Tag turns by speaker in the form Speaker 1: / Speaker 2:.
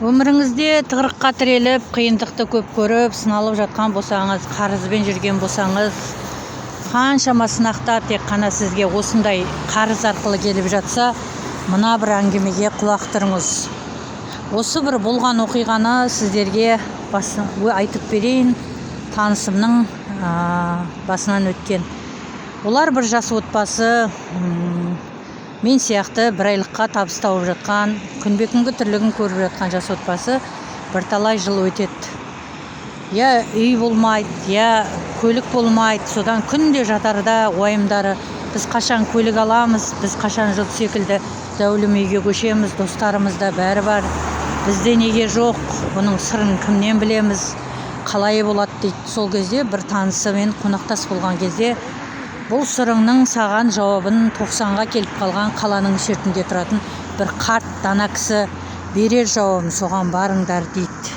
Speaker 1: Өміріңізде тығырыққа тіреліп, қиындықты көп көріп, сыналып жатқан болсаңыз, қарызбен жүрген болсаңыз, қаншама сынақтар тек қана сізге осындай қарыз арқылы келіп жатса, мына бір әңгімеге құлақ түріңіз. Осы бір болған оқиғаны сіздерге айтып берейін. Танысымның басынан өткен. Олар бір жас отбасы, мен сияқты бір айлыққа табыс тауып жатқан, күнбе-күнгі тірлігін көріп жатқан жас отбасы бірталай жыл өтеді. Я үй болмайды, я көлік болмайды. Содан күнде жатарда уайымдары, біз қашан көлік аламыз, біз қашан жұрт секілді зәулім үйге көшеміз, достарымыз да бәрі бар. Бізде неге жоқ, бұның сырын кімнен білеміз, қалай болады дейді. Сол кезде бір танысымен қонақтас болған кезде, бұл сұрыңның саған жауабын 90-ға келіп қалған қаланың шетінде тұратын бір қарт дана кісі берер жауабын, соған барыңдар дейді.